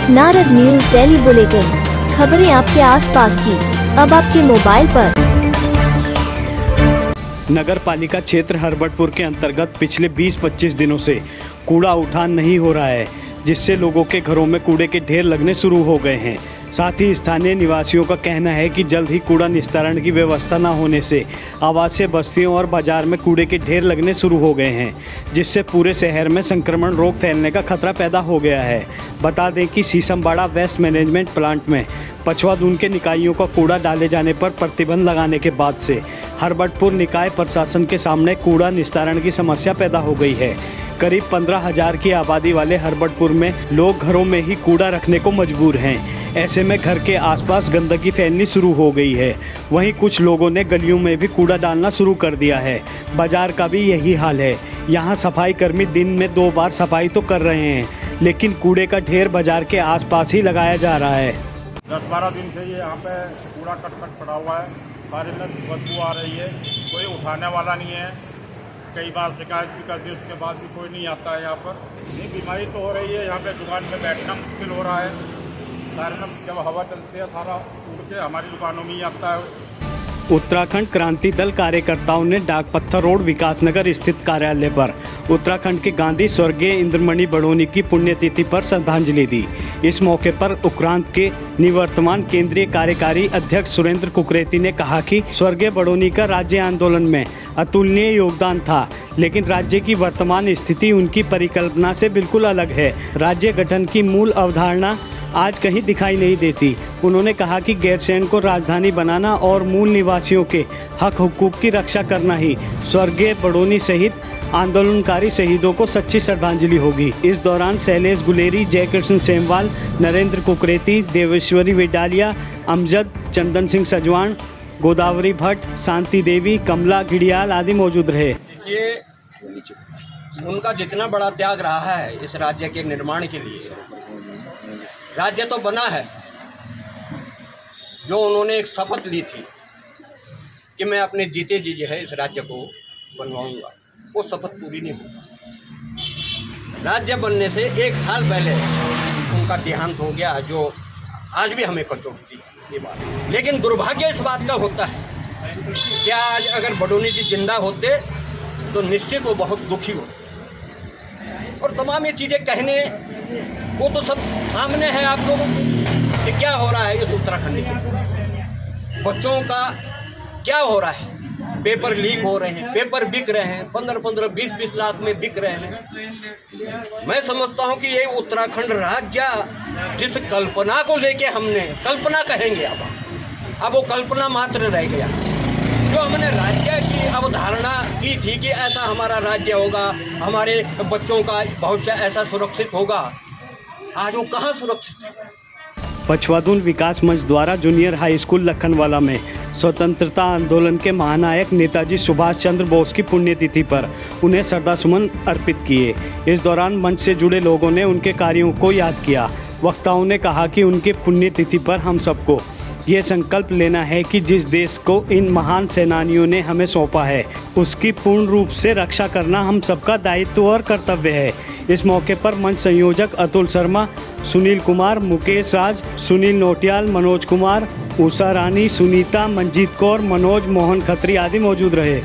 Narad news daily bulletin, खबरें आपके आसपास की, अब आपके मोबाइल पर। नगर पालिका क्षेत्र हरबटपुर के अंतर्गत पिछले 20-25 दिनों से कूड़ा उठान नहीं हो रहा है, जिससे लोगों के घरों में कूड़े के ढेर लगने शुरू हो गए हैं। साथ ही स्थानीय निवासियों का कहना है कि जल्द ही कूड़ा निस्तारण की व्यवस्था न होने से आवासीय बस्तियों और बाजार में कूड़े के ढेर लगने शुरू हो गए हैं, जिससे पूरे शहर में संक्रमण रोग फैलने का खतरा पैदा हो गया है। बता दें कि सीसमबाड़ा वेस्ट मैनेजमेंट प्लांट में पछवादून के निकायों का कूड़ा डाले जाने पर प्रतिबंध लगाने के बाद से हरबटपुर निकाय प्रशासन के सामने कूड़ा निस्तारण की समस्या पैदा हो गई है। करीब 15,000 की आबादी वाले हरबटपुर में लोग घरों में ही कूड़ा रखने को मजबूर हैं। ऐसे में घर के आसपास गंदगी फैलनी शुरू हो गई है। वहीं कुछ लोगों ने गलियों में भी कूड़ा डालना शुरू कर दिया है। बाजार का भी यही हाल है। यहाँ सफाई कर्मी दिन में 2 बार सफाई तो कर रहे हैं, लेकिन कूड़े का ढेर बाजार के आसपास ही लगाया जा रहा है। 10-12 दिन से ये यहाँ पे कूड़ा कट पड़ा हुआ है। सारे में बदबू आ रही है, कोई उठाने वाला नहीं है। कई बार शिकायत भी कर दी, उसके बाद भी कोई नहीं आता है यहाँ पर। नहीं, बीमारी तो हो रही है, यहाँ पे दुकान में बैठना मुश्किल हो रहा है। सारे में जब हवा चलती है सारा उड़ के हमारी दुकानों में ही आता है। उत्तराखंड क्रांति दल कार्यकर्ताओं ने डाकपत्थर रोड विकासनगर स्थित कार्यालय पर उत्तराखंड के गांधी स्वर्गीय इंद्रमणि बड़ोनी की पुण्यतिथि पर श्रद्धांजलि दी। इस मौके पर उपरांत के निवर्तमान केंद्रीय कार्यकारी अध्यक्ष सुरेंद्र कुकरेती ने कहा कि स्वर्गीय बड़ोनी का राज्य आंदोलन में अतुलनीय योगदान था, लेकिन राज्य की वर्तमान स्थिति उनकी परिकल्पना से बिल्कुल अलग है। राज्य गठन की मूल अवधारणा आज कहीं दिखाई नहीं देती। उन्होंने कहा कि गैरसैंण को राजधानी बनाना और मूल निवासियों के हक हुकूक की रक्षा करना ही स्वर्गीय बड़ोनी सहित आंदोलनकारी शहीदों को सच्ची श्रद्धांजलि होगी। इस दौरान शैलेश गुलेरी, जयकृष्ण सेमवाल, नरेंद्र कुकरेती, देवेश्वरी वेडालिया, अमजद, चंदन सिंह सजवान, गोदावरी भट्ट, शांति देवी, कमला घिड़ियाल आदि मौजूद रहे। ये उनका जितना बड़ा त्याग रहा है इस राज्य के निर्माण के लिए, राज्य तो बना है, जो उन्होंने एक शपथ ली थी कि मैं अपने जीते जी जो है इस राज्य को बनवाऊंगा, वो शपथ पूरी नहीं हुई। राज्य बनने से 1 साल पहले उनका देहांत हो गया, जो आज भी हमें कचोटती है ये बात। लेकिन दुर्भाग्य इस बात का होता है कि आज अगर बड़ोनी जी जिंदा होते तो निश्चित वो बहुत दुखी होते। और तमाम ये चीज़ें कहने वो तो सब सामने है आप लोगों को कि क्या हो रहा है इस उत्तराखंड में। बच्चों का क्या हो रहा है, पेपर लीक हो रहे हैं, पेपर बिक रहे हैं, 15-15, 20-20 लाख में बिक रहे हैं। मैं समझता हूं कि ये उत्तराखंड राज्य जिस कल्पना को लेके हमने कल्पना कहेंगे, अब वो कल्पना मात्र रह गया। जो हमने राज्य की अवधारणा की थी कि ऐसा हमारा राज्य होगा, हमारे बच्चों का भविष्य ऐसा सुरक्षित होगा, आज वो कहाँ सुरक्षित है। पछवादून विकास मंच द्वारा जूनियर हाई स्कूल लखनवाला में स्वतंत्रता आंदोलन के महानायक नेताजी सुभाष चंद्र बोस की पुण्यतिथि पर उन्हें श्रद्धासुमन अर्पित किए। इस दौरान मंच से जुड़े लोगों ने उनके कार्यों को याद किया। वक्ताओं ने कहा कि उनकी पुण्यतिथि पर हम सबको ये संकल्प लेना है कि जिस देश को इन महान सेनानियों ने हमें सौंपा है, उसकी पूर्ण रूप से रक्षा करना हम सबका दायित्व और कर्तव्य है। इस मौके पर मंच संयोजक अतुल शर्मा, सुनील कुमार, मुकेश राज, सुनील नोटियाल, मनोज कुमार, उषा रानी, सुनीता, मंजीत कौर, मनोज, मोहन खत्री आदि मौजूद रहे।